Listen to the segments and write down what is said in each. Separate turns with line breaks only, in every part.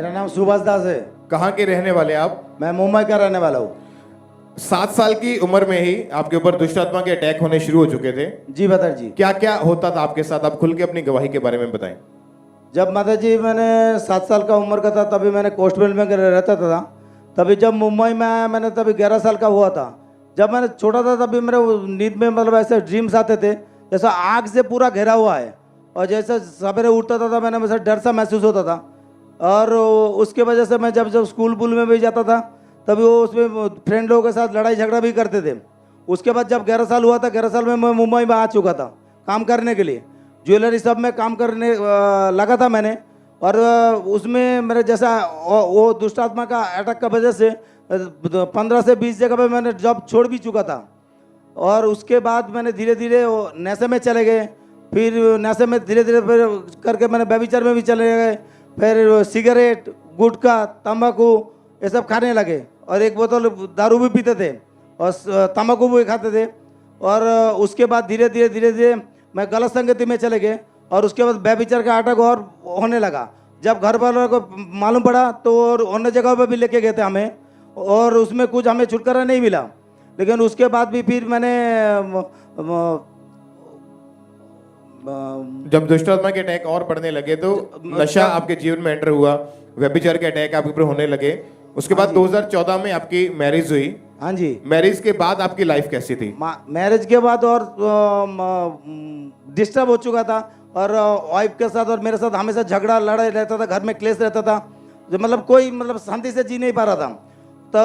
मेरा नाम सुभाष दास है।
कहाँ के रहने वाले आप?
मैं मुंबई का रहने वाला हूँ।
7 साल की उम्र में ही आपके ऊपर दुष्ट आत्मा के अटैक होने शुरू हो चुके थे।
जी माता जी।
क्या क्या होता था आपके साथ? आप खुल के अपनी गवाही के बारे में बताएं।
जब माता जी मैंने 7 साल का उम्र का था तभी मैंने कोस्टबेल में रहता था। तभी जब मुंबई में आया मैंने तभी 11 साल का हुआ था। जब मैंने छोटा था तभी मेरे नींद में मतलब ऐसे ड्रीम्स आते थे जैसा आग से पूरा घेरा हुआ है, और जैसे सवेरे उठता था मैंने वैसे डर सा महसूस होता था। और उसके वजह से मैं जब स्कूल में भी जाता था तभी वो उसमें फ्रेंड लोगों के साथ लड़ाई झगड़ा भी करते थे। उसके बाद जब 11 साल हुआ था, 11 साल में मैं मुंबई में आ चुका था काम करने के लिए। ज्वेलरी सब में काम करने लगा था मैंने। और उसमें मेरे जैसा वो दुष्ट आत्मा का अटैक का वजह से 15 से 20 जगह पे मैंने जॉब छोड़ भी चुका था। और उसके बाद मैंने धीरे धीरे नशे में चले गए। फिर नशे में धीरे धीरे फिर करके मैंने व्यभिचार में भी चले गए। फिर सिगरेट, गुटखा, तंबाकू ये सब खाने लगे, और एक बोतल दारू भी पीते थे और तंबाकू भी खाते थे। और उसके बाद धीरे धीरे मैं गलत संगति में चले गए, और उसके बाद व्यभिचार का अटैक और होने लगा। जब घर वालों को मालूम पड़ा तो और अन्य जगह पर भी लेके गए थे हमें, और उसमें कुछ हमें छुटकारा नहीं मिला। लेकिन उसके बाद भी फिर मैंने
जब दुष्ट आत्मा के अटैक और बढ़ने लगे तो नशा आपके जीवन में एंटर हुआ, व्यभिचार के अटैक आपके ऊपर होने लगे। उसके बाद 2014 में आपकी मैरिज हुई।
हाँ जी।
मैरिज के बाद आपकी लाइफ कैसी थी?
मैरिज के बाद और डिस्टर्ब हो चुका था, और वाइफ के साथ और मेरे साथ हमेशा झगड़ा लड़ाई रहता था, घर में क्लेश रहता था। जो मतलब कोई मतलब शांति से जी नहीं पा रहा था। तो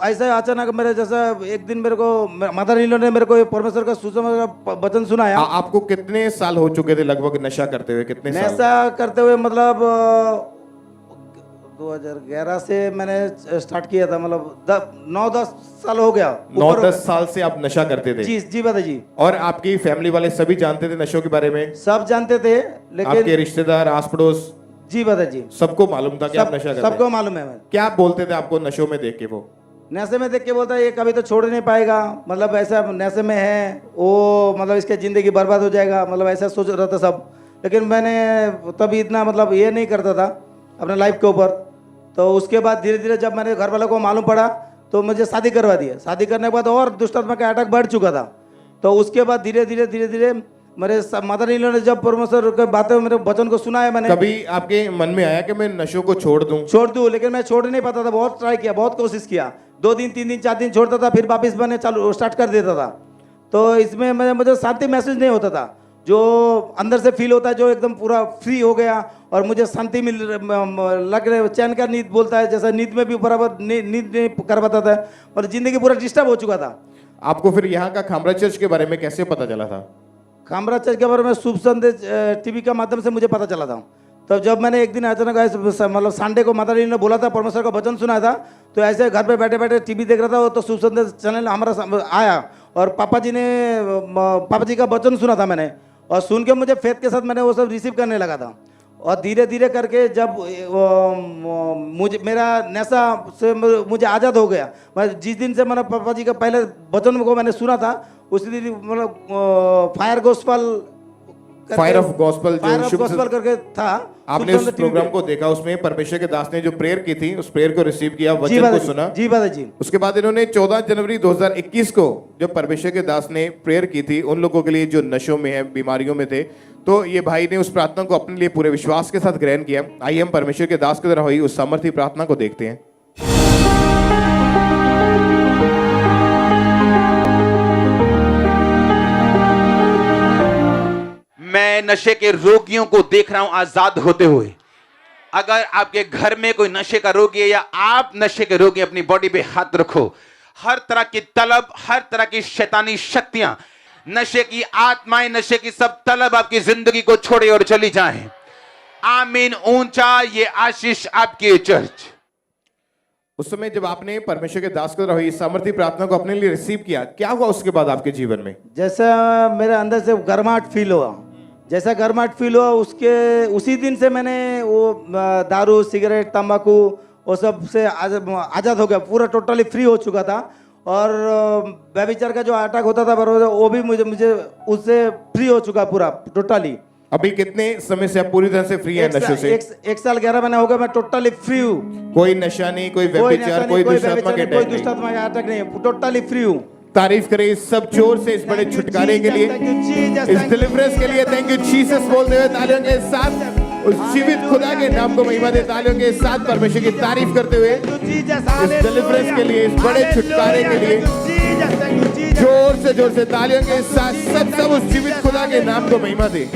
ऐसे अचानक मेरे जैसा एक दिन मेरे को मदर इन लॉ ने मेरे को परमेश्वर का सुसमाचार वचन सुनाया।
आपको कितने साल हो चुके थे लगभग नशा करते हुए? कितने साल?
नशा करते हुए मतलब 2011 से मैंने स्टार्ट किया था, मतलब 9-10 साल हो गया।
9-10 साल से आप नशा करते थे?
जी बात जी।
और आपकी फैमिली वाले सभी जानते थे नशों के बारे में?
सब जानते थे, लेकिन
आपके रिश्तेदार, आस पड़ोस?
जी बात जी।
सबको मालूम था कि आप नशा करते?
सबको मालूम है।
क्या बोलते थे आपको नशों में देख के? वो
नशे में देख के बोलता है ये कभी तो छोड़ नहीं पाएगा, मतलब ऐसा नशे में है वो, मतलब इसकी ज़िंदगी बर्बाद हो जाएगा, मतलब ऐसा सोच रहा था सब। लेकिन मैंने तभी इतना मतलब ये नहीं करता था अपने लाइफ के ऊपर। तो उसके बाद धीरे धीरे जब मैंने घर वालों को मालूम पड़ा तो मुझे शादी करवा दिया। शादी करने के बाद और दुष्ट आत्मा का अटैक बढ़ चुका था। तो उसके बाद धीरे धीरे मेरे मदर इन लॉ ने जब परमेश्वर के बातें मेरे वचन को सुना है मैंने।
कभी आपके मन में आया कि मैं नशों को छोड़ दूं?
लेकिन मैं छोड़ नहीं पाता था। बहुत ट्राई किया, बहुत कोशिश किया। 2 दिन 3 दिन 4 दिन छोड़ता था, फिर वापस मैंने चालू स्टार्ट कर देता था। तो इसमें मुझे शांति महसूस नहीं होता था, जो अंदर से फील होता है, जो एकदम पूरा फ्री हो गया और मुझे शांति लग रहा है। चैन का नींद बोलता है, जैसा नींद में भी बराबर नींद नहीं कर पाता था, और जिंदगी पूरा डिस्टर्ब हो चुका था।
आपको फिर यहाँ का खामरा चर्च के बारे में कैसे पता चला था?
खामरा चर्च के बारे में शुभ संदेश टीवी का माध्यम से मुझे पता चला था। तो जब मैंने एक दिन अचानक मतलब संडे को माता रानी ने बोला था, परमेश्वर का वचन सुना था, तो ऐसे घर पे बैठे बैठे टीवी देख रहा था, तो शुभ संदेश चैनल हमारा आया, और पापा जी का वचन सुना था मैंने, और सुन के मुझे फेथ के साथ मैंने वो सब रिसीव करने लगा था। और धीरे धीरे करके जब मुझे मेरा नशा से मुझे आज़ाद हो गया। मैं जिस दिन से मैंने पापा जी का पहले वचन को मैंने सुना था, उसी दिन मतलब फायर ऑफ गॉस्पल करके था।
आपने उस प्रोग्राम को देखा, उसमें परमेश्वर के दास ने जो प्रेयर की थी, उस प्रेयर को रिसीव किया, वचन को सुना।
जी बात जी।
उसके बाद इन्होंने 14 जनवरी 2021 को जब परमेश्वर के दास ने प्रेयर की थी उन लोगों के लिए जो नशों में है, बीमारियों में थे, तो ये भाई ने उस प्रार्थना को अपने लिए पूरे विश्वास के साथ ग्रहण किया। आइए हम परमेश्वर के दास के द्वारा हुई उस सामर्थी प्रार्थना को देखते हैं।
मैं नशे के रोगियों को देख रहा हूं आजाद होते हुए। अगर आपके घर में कोई नशे का रोगी है या आप नशे के रोगी, अपनी बॉडी पे हाथ रखो। हर तरह की तलब, हर तरह की शैतानी शक्तियां, नशे की आत्माएं, नशे की सब तलब आपकी जिंदगी को छोड़े और चली जाएं। आमीन। ऊंचा ये आशीष आपकी चर्च।
उस समय जब आपने परमेश्वर के दास को हुई सामर्थी प्रार्थना को अपने लिए रिसीव किया, क्या हुआ उसके बाद आपके जीवन में?
जैसा मेरे अंदर से गर्माहट फील हुआ, जैसा गर्माहट फील हुआ उसी दिन से मैंने वो दारू, सिगरेट, तंबाकू वो सब से आज़ाद हो गया, पूरा टोटली फ्री हो चुका था। और व्यभिचार का जो अटैक होता था वो भी मुझे उससे फ्री हो चुका पूरा टोटली।
अभी कितने समय से आप पूरी तरह से फ्री है नशों से?
एक साल 11 महीने हो गए, मैं टोटली फ्री हूँ।
कोई नशा नहीं, कोई
कोई
व्यभिचार,
नशा
कोई
नहीं,
दुष्टात्मा के
कोई
अटैक नहीं।
दुष्टात्मा का अटैक नहीं, टोटली फ्री हूँ।
तारीफ करें इस सब चोर से, इस बड़े छुटकारे के लिए, इस डिलीवरेंस के लिए। थैंक यू जीसस बोलते हुए तालियों के साथ उस जीवित खुदा के नाम को महिमा दे, तालियों के साथ परमेश्वर की तारीफ करते हुए इस डिलीवरेंस के लिए, इस बड़े छुटकारे के लिए जोर से तालियों के साथ सब उस जीवित खुदा के नाम को महिमा दे।